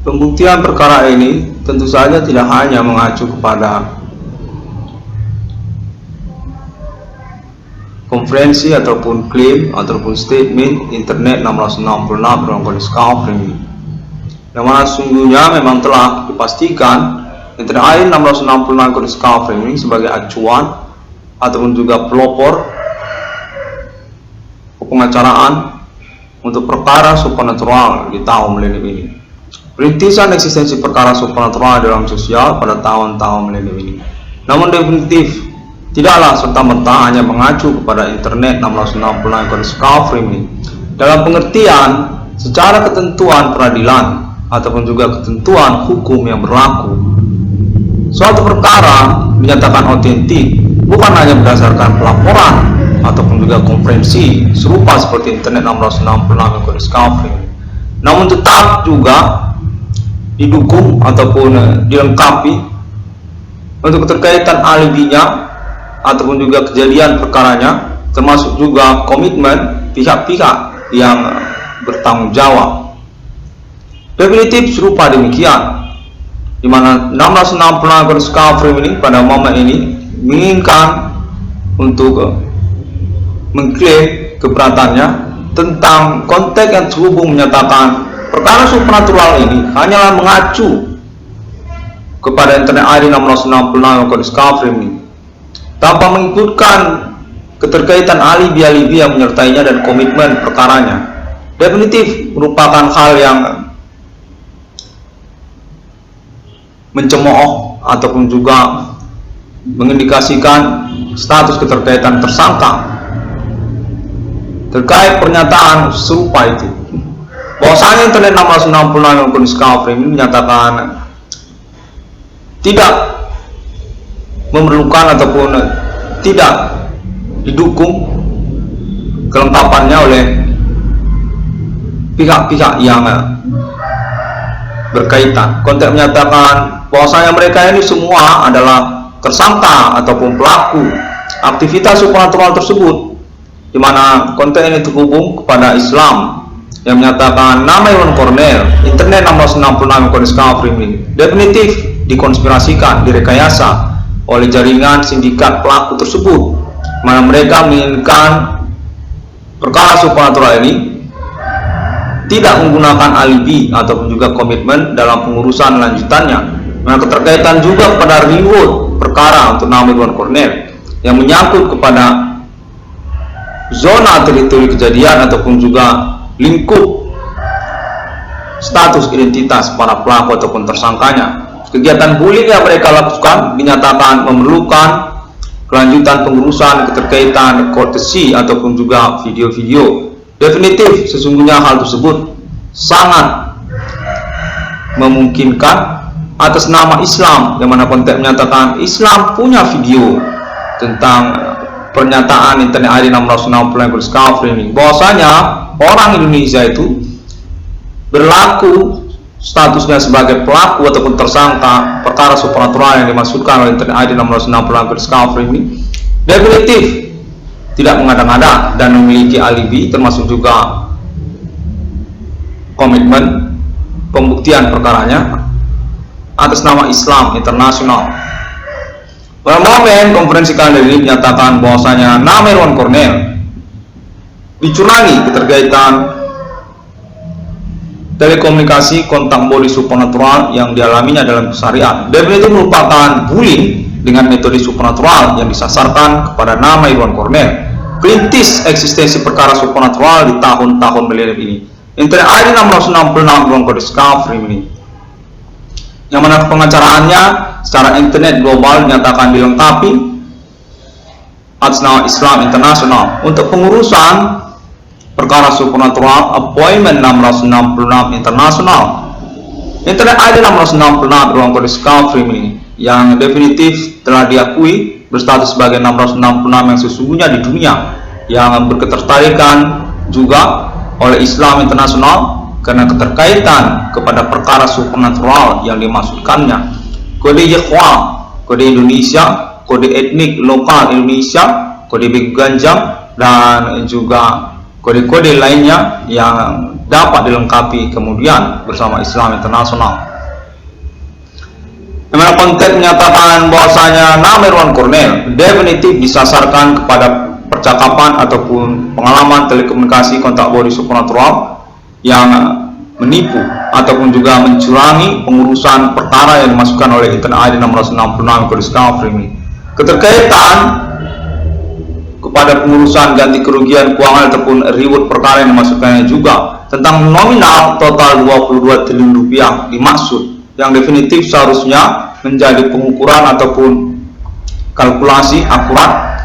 Pembuktian perkara ini tentu saja tidak hanya mengacu kepada konferensi ataupun klaim ataupun statement Internet 666 /Kafring, yang mana sungguhnya memang telah dipastikan Internet 666 Kafring sebagai acuan ataupun juga pelopor pengacaraan untuk perkara supernatural di tahun milenium ini. Perintisan eksistensi perkara supernatural dalam sosial pada tahun-tahun milenium ini, namun definitif tidaklah serta-merta hanya mengacu kepada Internet 666 Kafring dalam pengertian secara ketentuan peradilan ataupun juga ketentuan hukum yang berlaku. Suatu perkara dinyatakan otentik bukan hanya berdasarkan pelaporan ataupun juga konferensi serupa seperti Internet 666 Kafring, namun tetap juga didukung ataupun dilengkapi untuk keterkaitan alibinya ataupun juga kejadian perkaranya, termasuk juga komitmen pihak-pihak yang bertanggung jawab. Definitif serupa demikian, di mana 666 Kafring ini pada momen ini menginginkan untuk mengklaim keberatannya tentang konteks yang terhubung menyatakan perkara supernatural ini hanyalah mengacu kepada Internet ID 666 Kafring ini, tanpa mengikutkan keterkaitan alibi-alibi yang menyertainya dan komitmen perkaranya. Definitif merupakan hal yang mencemooh ataupun juga mengindikasikan status keterkaitan tersangka terkait pernyataan serupa itu, bahwasanya Internet 666 Kafring ini menyatakan tidak memerlukan ataupun tidak didukung kelengkapannya oleh pihak-pihak yang berkaitan. Konteks menyatakan bahwasanya mereka ini semua adalah tersangka ataupun pelaku aktivitas supernatural tersebut, di mana konteks ini terhubung kepada Islam yang menyatakan nama Iwan Cornell, Internet 666 Kafring ini definitif dikonspirasikan, direkayasa oleh jaringan sindikat pelaku tersebut, mana mereka menginginkan perkara supernatural ini tidak menggunakan alibi ataupun juga komitmen dalam pengurusan lanjutannya. Nah, keterkaitan juga pada reward perkara untuk nama Iwan Cornell yang menyangkut kepada zona teritori kejadian ataupun juga lingkup status identitas para pelaku ataupun tersangkanya. Kegiatan bullying yang mereka lakukan dinyatakan memerlukan kelanjutan pengurusan keterkaitan courtesy ataupun juga video-video. Definitif sesungguhnya hal tersebut sangat memungkinkan atas nama Islam, yang mana konteks menyatakan Islam punya video tentang pernyataan Internet ID 666 Kafring, bahwasanya orang Indonesia itu berlaku statusnya sebagai pelaku ataupun tersangka perkara supernatural yang dimaksudkan oleh Internet ID 666 Kafring ini definitif tidak mengada-ngada dan memiliki alibi, termasuk juga komitmen pembuktian perkaranya atas nama Islam internasional. Pada momen konferensi kali ini menyatakan bahwasanya nama Iwan Cornell dicurangi keterkaitan telekomunikasi kontak body supernatural yang dialaminya dalam syariat. Definitif merupakan bullying dengan metode supernatural yang disasarkan kepada nama Iwan Cornell. Perintis eksistensi perkara supernatural di tahun-tahun milenium ini, Internet ID 666 Kafring ini, yang mana pengacaraannya secara internet global dinyatakan dilengkapi atas nama Islam internasional untuk pengurusan perkara supernatural appointment 666 internasional. Internet ID 666 Kafring ini yang definitif telah diakui berstatus sebagai 666 yang sesungguhnya di dunia, yang berketertarikan juga oleh Islam internasional karena keterkaitan kepada perkara supernatural yang dimaksudkannya. Kode Yehwa, kode Indonesia, kode etnik lokal Indonesia, kode Beganjang, dan juga kode-kode lainnya yang dapat dilengkapi kemudian bersama Islam Internasional. Dimana konteks menyatakan bahwasanya nama Irwan Cornell definitif disasarkan kepada percakapan ataupun pengalaman telekomunikasi kontak body supernatural yang menipu ataupun juga mencurangi pengurusan perkara yang dimasukkan oleh Internet ID 666 Discovery ini. Keterkaitan kepada pengurusan ganti kerugian keuangan ataupun reward perkara yang dimasukkannya juga tentang nominal total 22 triliun rupiah dimaksud, yang definitif seharusnya menjadi pengukuran ataupun kalkulasi akurat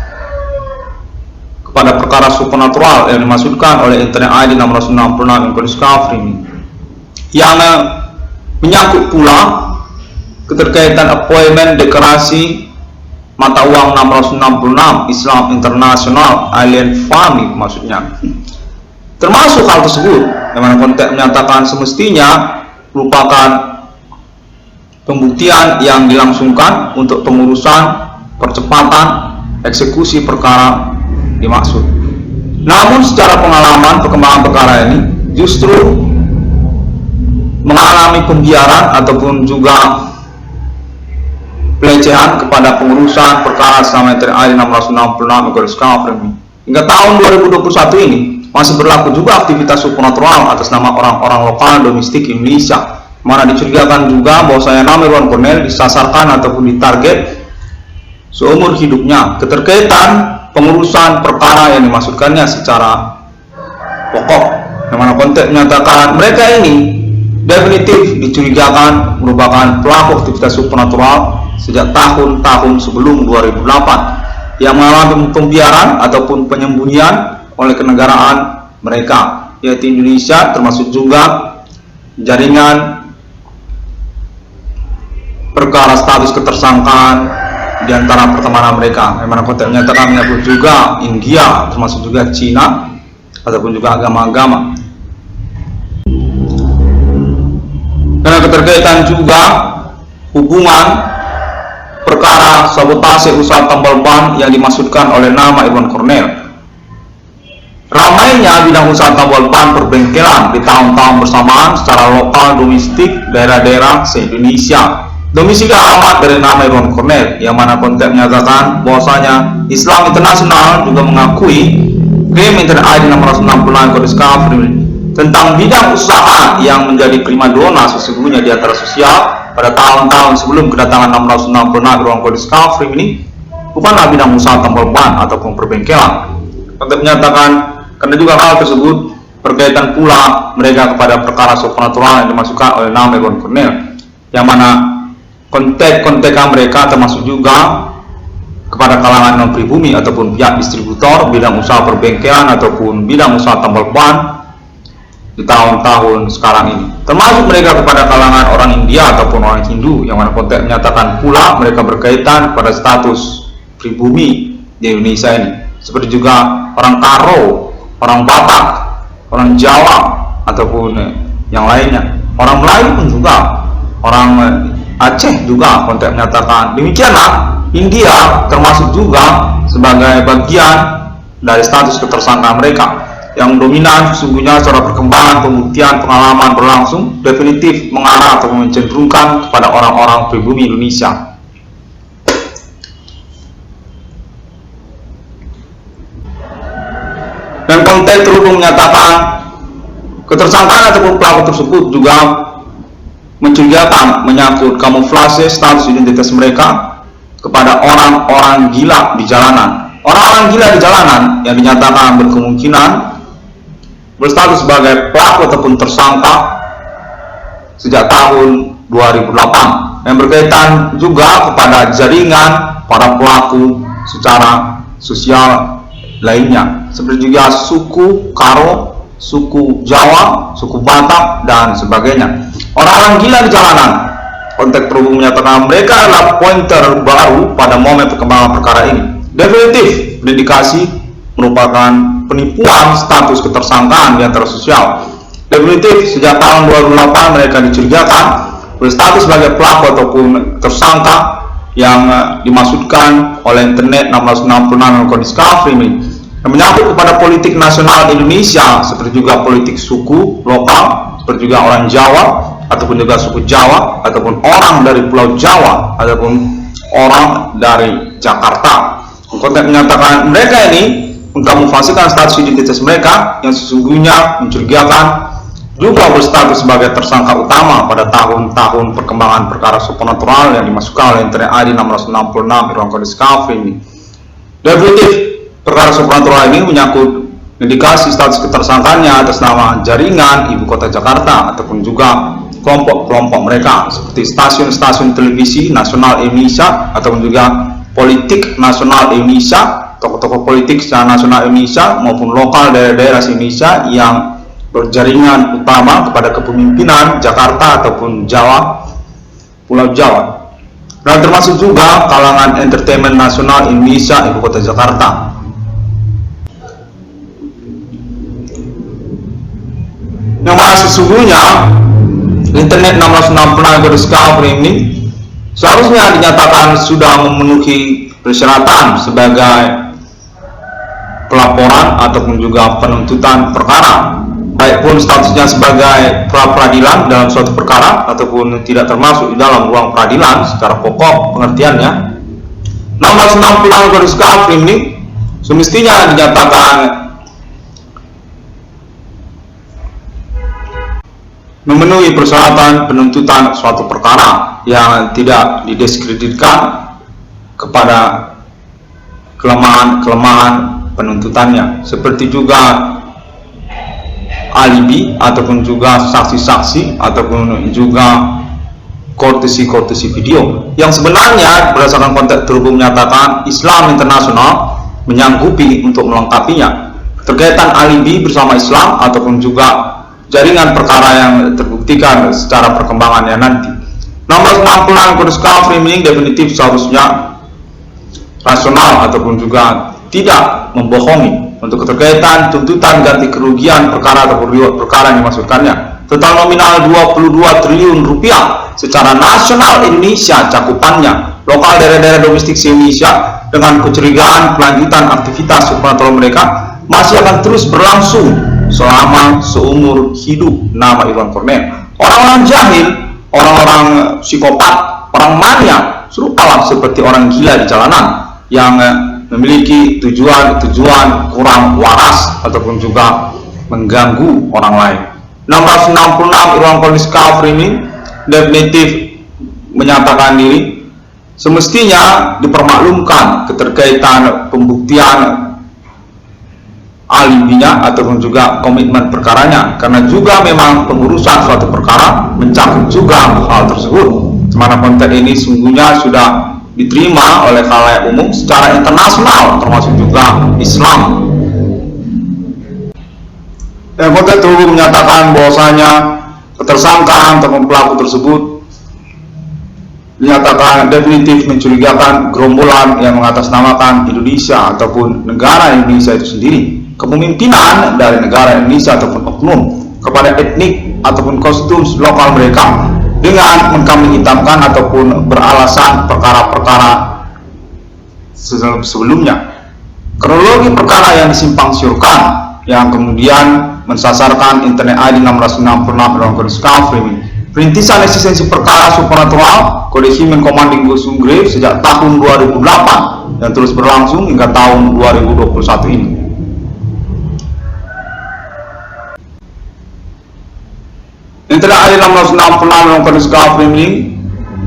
kepada perkara supernatural yang dimaksudkan oleh Internet ID 666 Discovery ini, yang menyangkut pula keterkaitan appointment deklarasi mata uang 666 Islam Internasional Alien Fund maksudnya. Termasuk hal tersebut yang mana konteks menyatakan semestinya merupakan pembuktian yang dilangsungkan untuk pengurusan percepatan eksekusi perkara dimaksud. Namun secara pengalaman perkembangan perkara ini justru mengalami pembiaran ataupun juga pelecehan kepada pengurusan perkara selama TRI 666 Discovery hingga tahun 2021 ini masih berlaku juga aktivitas supernatural atas nama orang-orang lokal domestik Indonesia, mana dicurigakan juga bahwasanya nama Irwan Cornell disasarkan ataupun ditarget seumur hidupnya keterkaitan pengurusan perkara yang dimaksudkannya secara pokok, yang mana konteks menyatakan mereka ini definitif dicurigakan merupakan pelaku aktivitas supernatural sejak tahun-tahun sebelum 2008 yang mengalami pembiaran ataupun penyembunyian oleh kenegaraan mereka, yaitu Indonesia, termasuk juga jaringan perkara status ketersangkaan di antara pertemanan mereka, yang mana konteks menyatakan menyebut juga India, termasuk juga Cina ataupun juga agama-agama. Karena keterkaitan juga hubungan perkara sabotase usaha tambal ban yang dimaksudkan oleh nama Irwan Cornell. Ramainya bidang usaha tambal ban perbengkelan di tahun-tahun bersamaan secara lokal domestik daerah-daerah se-Indonesia. Domisili alamat dari nama Irwan Cornell, yang mana konteks menyatakan bahwasanya Islam Internasional juga mengakui klaim Internet ID 666 Discovery tentang bidang usaha yang menjadi primadona sesungguhnya di antara sosial pada tahun-tahun sebelum kedatangan 666 Ruang Discovery ini bukanlah bidang usaha tambal ban ataupun perbengkelan. Konteks menyatakan karena juga hal tersebut berkaitan pula mereka kepada perkara supernatural yang dimasukkan oleh nama Irwan Cornell, yang mana kontek-kontekan mereka termasuk juga kepada kalangan non pribumi ataupun pihak distributor bidang usaha perbengkelan ataupun bidang usaha tambal ban di tahun-tahun sekarang ini, termasuk mereka kepada kalangan orang India ataupun orang Hindu, yang mana konteks menyatakan pula mereka berkaitan pada status pribumi di Indonesia ini, seperti juga orang Karo, orang Batak, orang Jawa ataupun yang lainnya, orang Melayu pun juga, orang Aceh juga konteks menyatakan demikianlah. India termasuk juga sebagai bagian dari status ketersangkaan mereka, yang dominan sesungguhnya secara perkembangan pembuktian pengalaman berlangsung definitif mengarah atau mencenderungkan kepada orang-orang pribumi Indonesia. Dan konteks terhubung menyatakan ketersangkaan ataupun pelaku tersebut juga mencurigakan menyangkut kamuflase status identitas mereka kepada orang-orang gila di jalanan. Orang-orang gila di jalanan yang dinyatakan berkemungkinan berstatus sebagai pelaku ataupun tersangka sejak tahun 2008, yang berkaitan juga kepada jaringan para pelaku secara sosial lainnya, seperti juga suku Karo, suku Jawa, suku Batak, dan sebagainya. Orang-orang gila di jalanan, konteks terhubung menyatakan mereka adalah pointer baru pada momen perkembangan perkara ini. Definitif berindikasi merupakan penipuan status ketersangkaan di antara sosial. Definitif sejak tahun 2008 mereka dicurigakan berstatus sebagai pelaku ataupun tersangka yang dimaksudkan oleh Internet 666 Discovery ini. yang menyangkut kepada politik nasional Indonesia, seperti juga politik suku lokal, seperti juga orang Jawa ataupun juga suku Jawa, ataupun orang dari Pulau Jawa, ataupun orang dari Jakarta. Konteks menyatakan mereka ini mengkamuflasikan status identitas mereka yang sesungguhnya mencurigakan, juga berstatus sebagai tersangka utama pada tahun-tahun perkembangan perkara supernatural yang dimasukkan oleh Internet ID 666 Ruang Kode Skafri ini. Definitif perkara supernatural ini menyangkut indikasi status ketersangkaannya atas nama jaringan Ibu Kota Jakarta ataupun juga kelompok-kelompok mereka seperti stasiun-stasiun televisi nasional Indonesia ataupun juga politik nasional Indonesia, tokoh-tokoh politik secara nasional Indonesia maupun lokal daerah-daerah Indonesia yang berjaringan utama kepada kepemimpinan Jakarta ataupun Jawa, Pulau Jawa, dan termasuk juga kalangan entertainment nasional Indonesia Ibu Kota Jakarta. Yang mana sesungguhnya Internet 666 Kode Skafri ini seharusnya dinyatakan sudah memenuhi persyaratan sebagai pelaporan ataupun juga penuntutan perkara, baik pun statusnya sebagai pra-peradilan dalam suatu perkara ataupun tidak termasuk di dalam ruang peradilan secara pokok pengertiannya. 666 Kode Skafri ini semestinya dinyatakan memenuhi persyaratan penuntutan suatu perkara yang tidak didiskreditkan kepada kelemahan-kelemahan penuntutannya, seperti juga alibi ataupun juga saksi-saksi ataupun juga kortesi video yang sebenarnya berdasarkan konteks terhubung menyatakan Islam internasional menyanggupi untuk melengkapinya. Keterkaitan alibi bersama Islam ataupun juga jaringan perkara yang terbuktikan secara perkembangannya nanti. 666 Kode Skafri ini definitif seharusnya rasional ataupun juga tidak membohongi untuk keterkaitan tuntutan ganti kerugian perkara ataupun riwayat perkara yang dimaksudkannya total nominal 22 triliun rupiah secara nasional Indonesia cakupannya, lokal daerah-daerah domestik Indonesia, dengan kecurigaan kelanjutan aktivitas supernatural mereka masih akan terus berlangsung selama seumur hidup nama Iwan Cornel. Orang-orang jahil, orang-orang psikopat, orang mania serupalah seperti orang gila di jalanan yang memiliki tujuan kurang waras ataupun juga mengganggu orang lain. 666 Ruang Kode Skafri ini definitif menyatakan diri semestinya dipermaklumkan keterkaitan pembuktian alibinya ataupun juga komitmen perkaranya, karena juga memang pengurusan suatu perkara mencakup juga hal tersebut, dimana konteks ini sungguhnya sudah diterima oleh khalayak umum secara internasional termasuk juga Islam. Dan konteks terhubung menyatakan bahwasanya ketersangkaan ataupun pelaku tersebut dinyatakan definitif mencurigakan gerombolan yang mengatasnamakan Indonesia ataupun negara Indonesia itu sendiri, kepemimpinan dari negara Indonesia ataupun oknum kepada etnik ataupun kostum lokal mereka dengan mengkambing hitamkan ataupun beralasan perkara-perkara sebelumnya. Kronologi perkara yang disimpang siurkan yang kemudian mensasarkan Internet ID 666 Ruang Kode Skafri ini. Perintisan eksistensi perkara supernatural Kode Human Commanding Gosung Grave sejak tahun 2008 yang terus berlangsung hingga tahun 2021 ini. Internet ID 666 Ruang Kode Skafri ini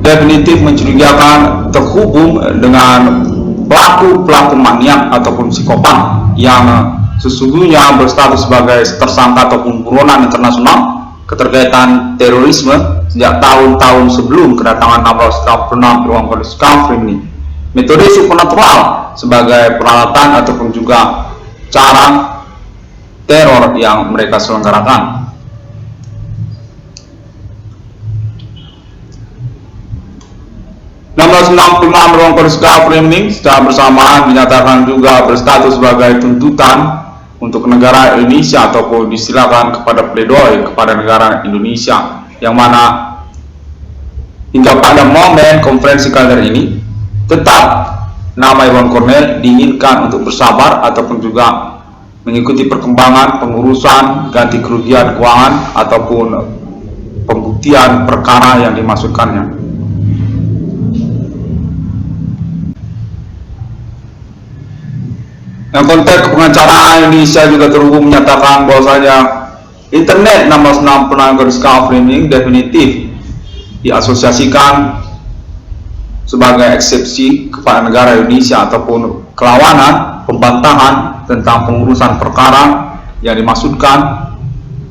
definitif mencurigakan terhubung dengan pelaku-pelaku maniak ataupun psikopat yang sesungguhnya berstatus sebagai tersangka ataupun buronan internasional keterkaitan terorisme sejak tahun-tahun sebelum kedatangan 666 Ruang Kode Skafri ini. Metode supernatural sebagai peralatan ataupun juga cara teror yang mereka selenggarakan. Ruang Kode Skafri ini secara bersamaan dinyatakan juga berstatus sebagai tuntutan untuk negara Indonesia ataupun disilakan kepada pledoi kepada negara Indonesia, yang mana hingga pada momen konferensi kalender ini tetap nama Iwan Cornell diinginkan untuk bersabar ataupun juga mengikuti perkembangan pengurusan ganti kerugian keuangan ataupun pembuktian perkara yang dimaksudkannya. Yang konteks pengacara Indonesia juga terhubung menyatakan bahwasanya Internet 1666 ini definitif diasosiasikan sebagai eksepsi kepada negara Indonesia ataupun kelawanan pembantahan tentang pengurusan perkara yang dimaksudkan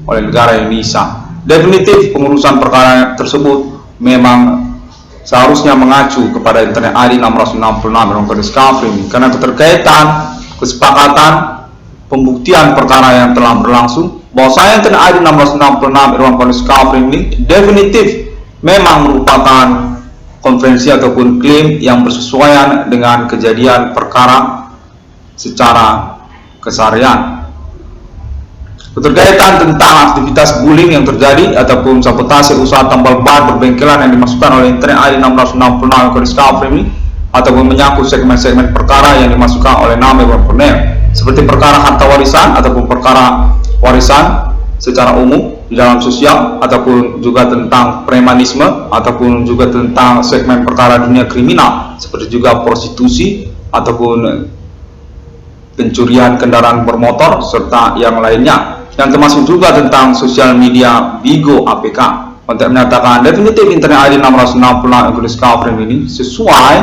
oleh negara Indonesia. Definitif pengurusan perkara tersebut memang seharusnya mengacu kepada Internet ID 666 karena keterkaitan kesepakatan pembuktian perkara yang telah berlangsung bahwasanya Internet ID 666 ini definitif memang merupakan konvensi ataupun klaim yang bersesuaian dengan kejadian perkara secara keseharian. Keterkaitan tentang aktivitas bullying yang terjadi ataupun sabotase usaha tambal ban berbengkelan yang dimasukkan oleh Internet ID 666 ini ataupun menyangkut segmen-segmen perkara yang dimasukkan oleh nama Iwan Cornell seperti perkara harta warisan ataupun perkara warisan secara umum di dalam sosial ataupun juga tentang premanisme ataupun juga tentang segmen perkara dunia kriminal seperti juga prostitusi ataupun pencurian kendaraan bermotor serta yang lainnya, yang termasuk juga tentang sosial media Bigo APK. Untuk menyatakan definitif Internet ID 666 ini sesuai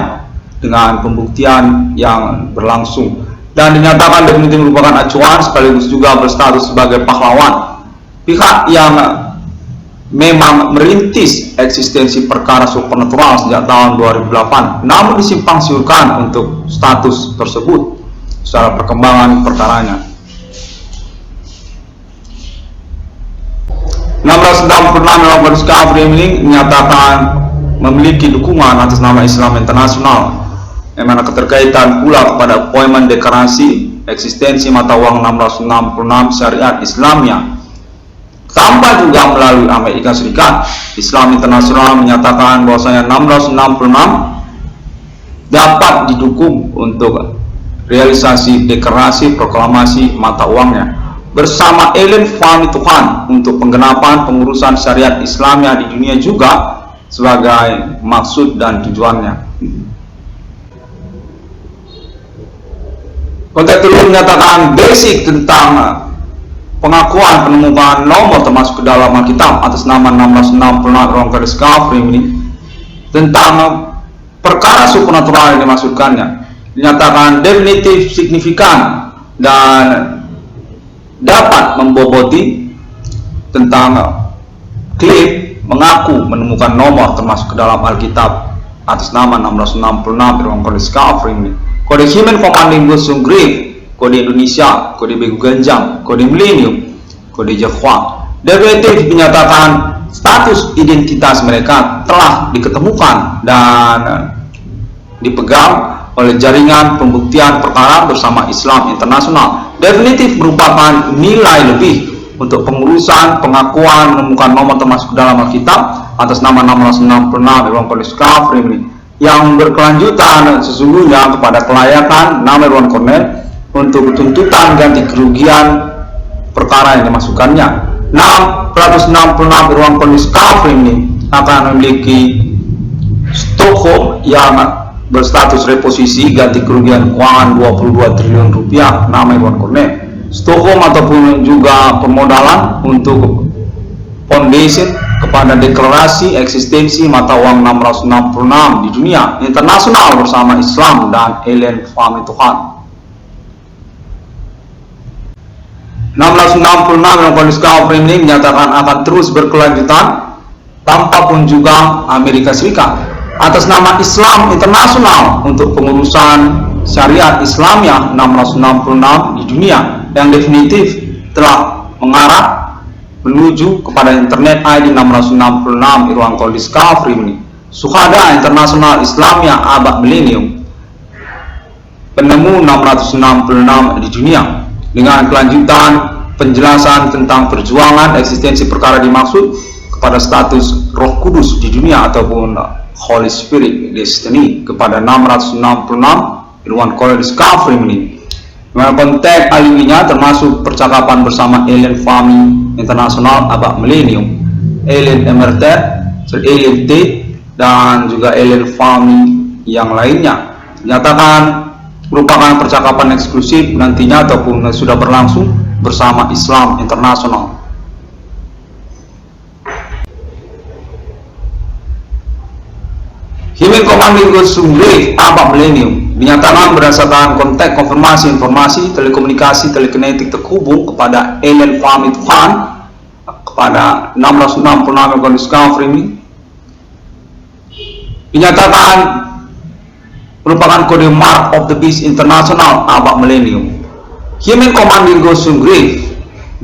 dengan pembuktian yang berlangsung dan dinyatakan definitif merupakan acuan sekaligus juga berstatus sebagai pahlawan pihak yang memang merintis eksistensi perkara supernatural sejak tahun 2008 namun disimpang siurkan untuk status tersebut secara perkembangan perkaranya. 666 ini menyatakan memiliki dukungan atas nama Islam Internasional yang mana keterkaitan pula kepada appointment deklarasi eksistensi mata uang 666 syariat Islamnya. Tambah juga melalui Amerika Serikat, Islam Internasional menyatakan bahwasanya 666 dapat didukung untuk realisasi deklarasi proklamasi mata uangnya bersama Ellen Fahmi Tuhan untuk penggenapan pengurusan syariat Islamnya di dunia juga sebagai maksud dan tujuannya. Konteks tersebut menyatakan basic tentang pengakuan penemuan nomor termasuk ke dalam Alkitab atas nama 666 ini tentang perkara supernatural yang dimaksudkannya dinyatakan definitif, signifikan dan dapat memboboti tentang klaim mengaku menemukan nomor termasuk ke dalam Alkitab atas nama 666 ini. Kode Human Commanding Busung Grave, kode Indonesia, kode Begu Ganjang, kode Millennium, kode Jawa. Definitif menyatakan status identitas mereka telah diketemukan dan dipegang oleh jaringan pembuktian perkara bersama Islam Internasional. Definitif merupakan nilai lebih untuk pengurusan pengakuan menemukan nomor termasuk dalam Alkitab atas nama 666 ini yang berkelanjutan sesungguhnya kepada kelayakan nama Iwan Cornell untuk tuntutan ganti kerugian perkara yang dimasukkannya. 666 Iwan Cornell ini akan memiliki Stockholm yang berstatus reposisi ganti kerugian keuangan 22 triliun rupiah nama Iwan Cornell. Stockholm ataupun juga permodalan untuk foundation kepada deklarasi eksistensi mata uang 666 di dunia internasional bersama Islam dan Ellen Fahmi Tuhan. 666 ini menyatakan akan terus berkelanjutan tanpa pun juga Amerika Serikat atas nama Islam Internasional untuk pengurusan syariat Islamnya 666 di dunia yang definitif telah mengarah menuju kepada Internet ID 666 Irwan Discovery ini. Suhada Internasional Islamnya Abad Millennium penemu 666 di dunia dengan kelanjutan penjelasan tentang perjuangan eksistensi perkara dimaksud kepada status Roh Kudus di dunia ataupun Holy Spirit Destiny kepada 666 Irwan Cornel Discovery ini. Konteks alibinya termasuk percakapan bersama alien family internasional abad milenium, alien emergent, alien T, dan juga alien family yang lainnya. Dinyatakan merupakan percakapan eksklusif nantinya ataupun sudah berlangsung bersama Islam internasional. Human Commanding Ghost Grave abad milenium dinyatakan berdasarkan konteks konfirmasi informasi telekomunikasi telekinetik terhubung kepada alien family Tuhan kepada 666 Irwan Discovery ini dinyatakan merupakan kode Mark of the Beast internasional abad milenium. Human Commanding Ghost Grave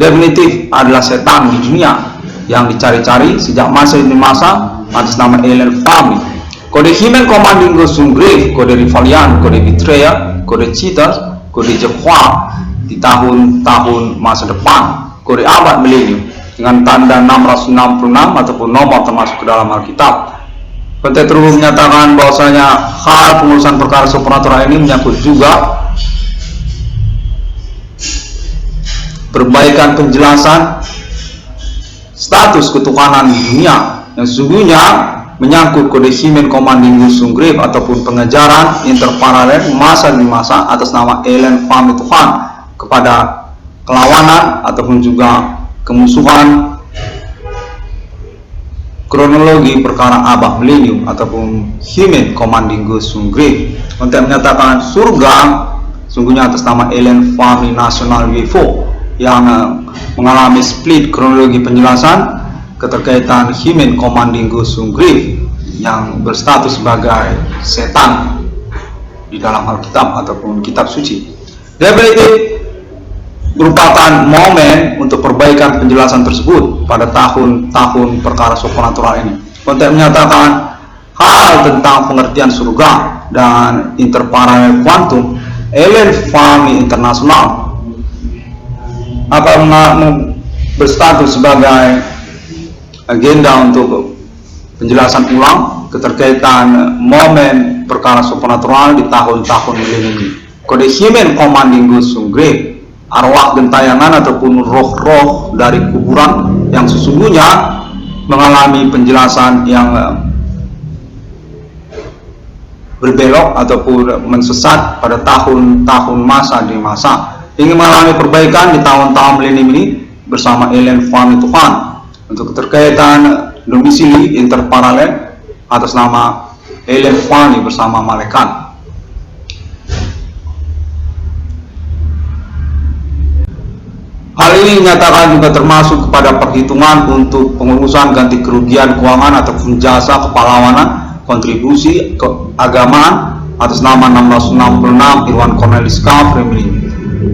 definitif adalah setan di dunia yang dicari-cari sejak masa demi masa atas nama alien family. Kode Human Commanding Ghost Grave, kode Rivalian, kode Betrayer, kode Cheaters, kode Jehovah di tahun-tahun masa depan, kode abad milenium dengan tanda 666 ataupun nomor termasuk ke dalam Alkitab. Konteks terhubung menyatakan bahwasanya hal pengurusan perkara supernatural ini menyangkut juga perbaikan penjelasan status ketuhanan di dunia yang sesungguhnya menyangkut kode Human Commanding Ghost Grave ataupun pengejaran interparalel masa demi masa atas nama alien family Tuhan kepada kelawanan ataupun juga kemusuhan kronologi perkara abad milenium ataupun Human Commanding Ghost Grave. Untuk menyatakan surga sungguhnya atas nama alien family nasional UFO yang mengalami split kronologi penjelasan keterkaitan Human Commanding Ghost Grave yang berstatus sebagai setan di dalam Alkitab ataupun kitab suci. Definitif merupakan momen untuk perbaikan penjelasan tersebut pada tahun-tahun perkara supernatural ini. Konteks menyatakan hal tentang pengertian surga dan interparalel kuantum alien family internasional akan berstatus sebagai agenda untuk penjelasan ulang keterkaitan momen perkara supernatural di tahun-tahun milenium ini. Kode Human Commanding Ghost Grave, arwah gentayangan ataupun roh-roh dari kuburan yang sesungguhnya mengalami penjelasan yang berbelok ataupun mensesat pada tahun-tahun masa demi masa, ingin mengalami perbaikan di tahun-tahun milenium ini bersama alien family Tuhan untuk keterkaitan domisili interparalel atas nama alien family bersama malaikat. Hal ini dinyatakan juga termasuk kepada perhitungan untuk pengurusan ganti kerugian keuangan ataupun jasa kepahlawanan kontribusi keagamaan atas nama 666 Irwan Cornel Discovery ini.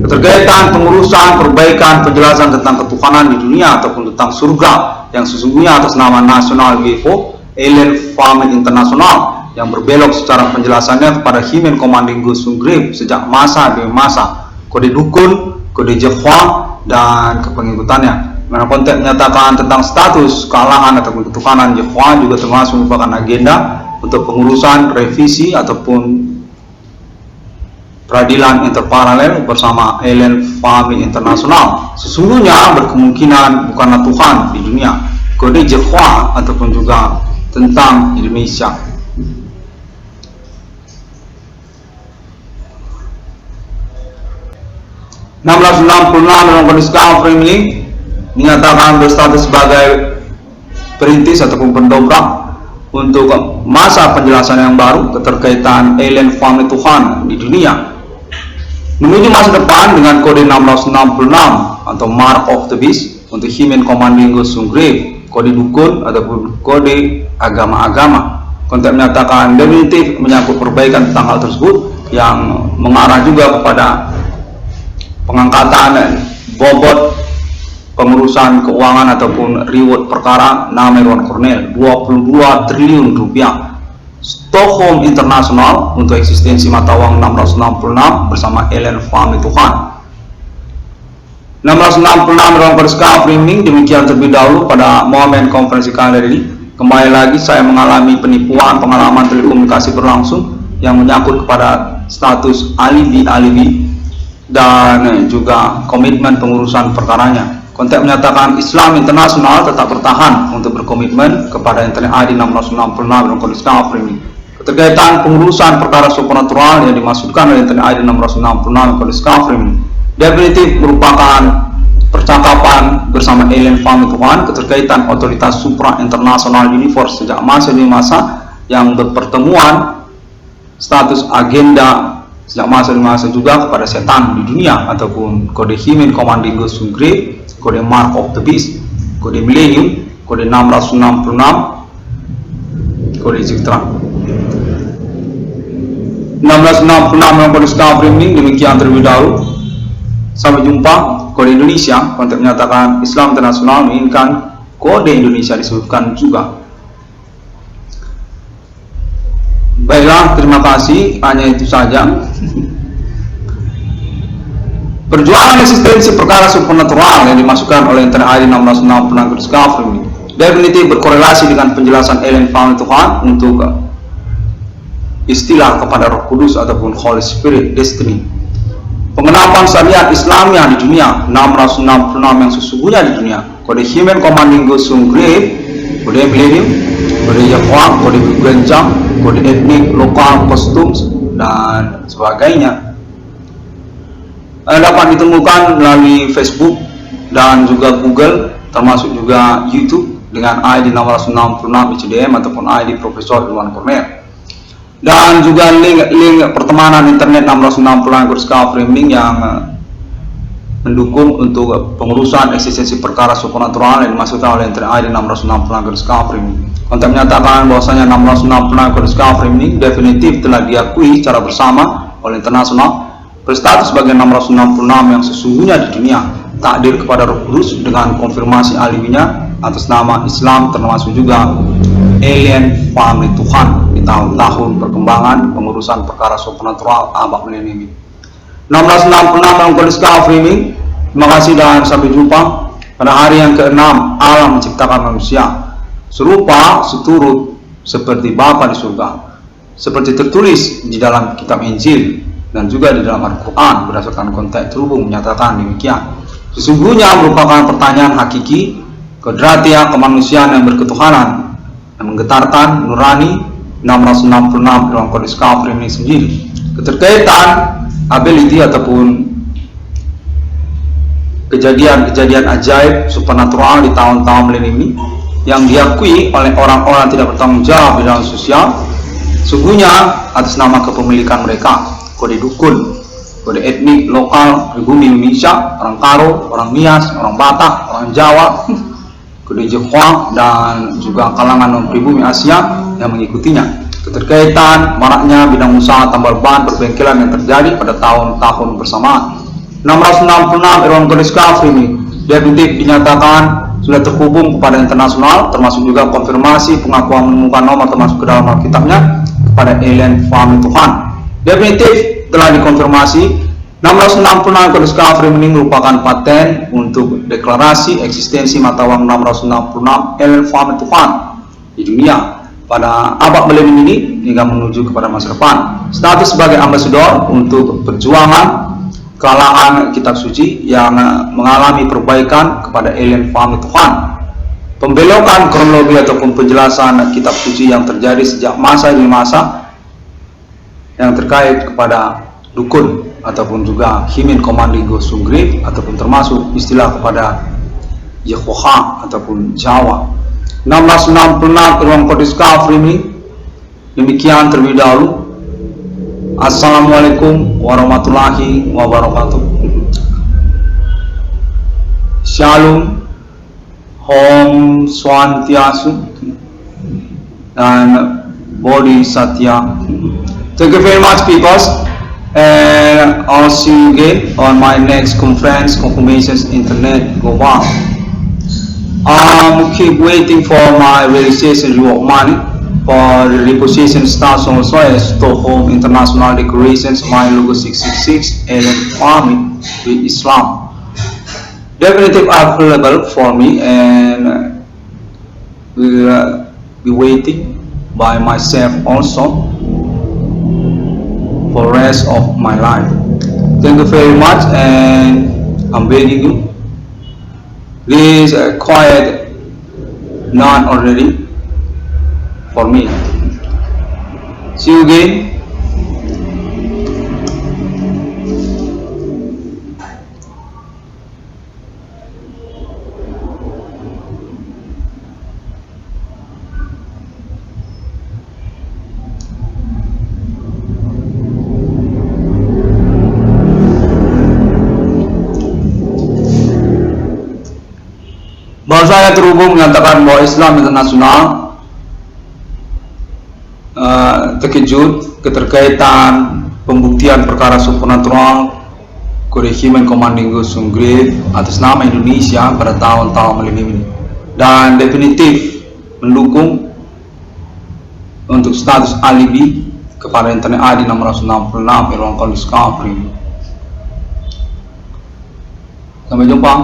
Keterkaitan pengurusan perbaikan penjelasan tentang ketuhanan di dunia ataupun tentang surga yang sesungguhnya atas nama nasional UFO alien family internasional yang berbelok secara penjelasannya kepada Human Commanding Ghost Grave sejak masa demi masa, kode dukun, kode Jehovah dan kepengikutannya. Mana konteks menyatakan tentang status kealahan ataupun ketuhanan Jehovah juga termasuk merupakan agenda untuk pengurusan revisi ataupun peradilan interparalel bersama alien family internasional. Sesungguhnya berkemungkinan bukanlah Tuhan di dunia, kode Jehovah ataupun juga tentang Indonesia. dalam kondisi Discovery ini dinyatakan berstatus sebagai perintis ataupun pendobrak untuk masa penjelasan yang baru keterkaitan alien family Tuhan di dunia menuju masa depan dengan kode 666 atau Mark of the Beast untuk Human Commanding Ghost Grave, kode dukun ataupun kode agama-agama. Konteks menyatakan definitif menyangkut perbaikan tentang hal tersebut yang mengarah juga kepada pengangkatan bobot pengurusan keuangan ataupun reward perkara nama Irwan Cornel 22 triliun rupiah Stockholm International untuk eksistensi mata uang 666 bersama alien family Tuhan. 666 Irwan Discovery ini demikian terlebih dahulu pada momen konferensi kali ini. Kembali lagi saya mengalami penipuan pengalaman telekomunikasi berlangsung yang menyangkut kepada status alibi dan juga komitmen pengurusan perkaranya. Konteks menyatakan Islam internasional tetap bertahan untuk berkomitmen kepada Internet ID 666 dalam Kode Skafri ini. Keterkaitan pengurusan perkara supernatural yang dimaksudkan oleh Internet ID 666 dalam Kode Skafri ini definitif merupakan percakapan bersama alien family Tuhan, keterkaitan otoritas supra internasional universe sejak masa demi masa yang berpertemuan, status agenda sejak masa demi masa juga kepada setan di dunia, ataupun kode Himen Commanding Ghost Grave, kode Mark of the Beast, kode Millennium, kode 666, kode Citra 1666 yang kode Skafri ini. Demikian terlebih dahulu. Sampai jumpa. Kode Indonesia, konteks menyatakan Islam internasional menginginkan kode Indonesia disebutkan juga. Baiklah, terima kasih. Hanya itu saja. Perjuangan eksistensi perkara supernatural yang dimasukkan oleh Internet ID 666 Kode Skafri ini definitif berkorelasi dengan penjelasan alien family Tuhan untuk istilah kepada Roh Kudus ataupun Holy Spirit Destiny. Pengenapan syariat Islamnya di dunia 666 yang sesungguhnya di dunia, kode Himen Commanding Ghost Grave, kode Millennium, kode Yahweh, kode Genjang, kode etnik, lokal, kostum dan sebagainya dapat ditemukan melalui Facebook dan juga Google, termasuk juga YouTube dengan ID 666 ICDM ataupun ID Profesor Iwan Cornel. Dan juga link pertemanan internet 666 Kode Skafri yang mendukung untuk pengurusan eksistensi perkara supernatural yang dimaksudkan oleh Internet ID 666 Kode Skafri. Konten menyatakan bahwasanya 666 Kode Skafri ini definitif telah diakui secara bersama oleh internasional berstatus sebagai 666 yang sesungguhnya di dunia, takdir kepada Roh Kudus dengan konfirmasi alibinya atas nama Islam, termasuk juga alien family Tuhan di tahun-tahun perkembangan pengurusan perkara supernatural abad milenium. 1666 dalam Kode Skafri ini. Terima kasih dan sampai jumpa pada hari yang ke-6 alam menciptakan manusia serupa seturut seperti Bapa di surga, seperti tertulis di dalam kitab Injil dan juga di dalam Al-Quran. Berdasarkan konteks terhubung menyatakan demikian. Sesungguhnya merupakan pertanyaan hakiki kodratia kemanusiaan yang berketuhanan yang menggetarkan nurani 666 dalam Kode Skafri ini sendiri. Keterkaitan ability ataupun kejadian-kejadian ajaib supernatural di tahun-tahun milenium ini yang diakui oleh orang-orang tidak bertanggung jawab di dalam sosial, sungguhnya atas nama kepemilikan mereka, kode dukun, kode etnik lokal pribumi Indonesia, orang Karo, orang Nias, orang Batak, orang Jawa, kode Jepang dan juga kalangan non pribumi Asia yang mengikutinya. Keterkaitan maraknya bidang usaha tambal ban perbengkelan yang terjadi pada tahun-tahun bersamaan. 666 Irwan Kode Skafri ini definitif dinyatakan sudah terhubung kepada internasional, termasuk juga konfirmasi pengakuan menemukan nomor termasuk ke dalam Alkitabnya kepada alien family Tuhan. Definitif telah dikonfirmasi 666 Kode Skafri ini merupakan paten untuk deklarasi eksistensi mata uang 666 alien family Tuhan di dunia pada abad milenium ini hingga menuju kepada masa depan. Status sebagai ambasador untuk perjuangan kalangan kitab suci yang mengalami perbaikan kepada alien family Tuhan. Pembelokan kronologi ataupun penjelasan kitab suci yang terjadi sejak masa demi masa yang terkait kepada dukun ataupun juga Himen Commanding Ghost Grave ataupun termasuk istilah kepada Yahweh ataupun Jawa. 1666 Irwan Kode Skafri ini. Demikian terlebih dahulu. Assalamualaikum warahmatullahi wabarakatuh. Shalom, Om Swantiasu dan Bodhisattva. Thank you very much, people, and I'll see you again on my next conference, Confirmations Internet Global. Keep waiting for my realization reward money for the reposition stars also as Stockholm International Decorations, my logo 666 and farming with Islam. Definitive available for me and will be waiting by myself also for rest. rest of my life. Thank you very much, and I'm begging you, please quiet none already for me. See you again. Bahwa saya terhubung menyatakan bahwa Islam internasional terkejut keterkaitan pembuktian perkara supernatural Regimen Commanding Gusung Grave atas nama Indonesia pada tahun-tahun milenium ini, dan definitif mendukung untuk status alibi kepada Internet ID 666 Irwan Discovery. Sampai jumpa.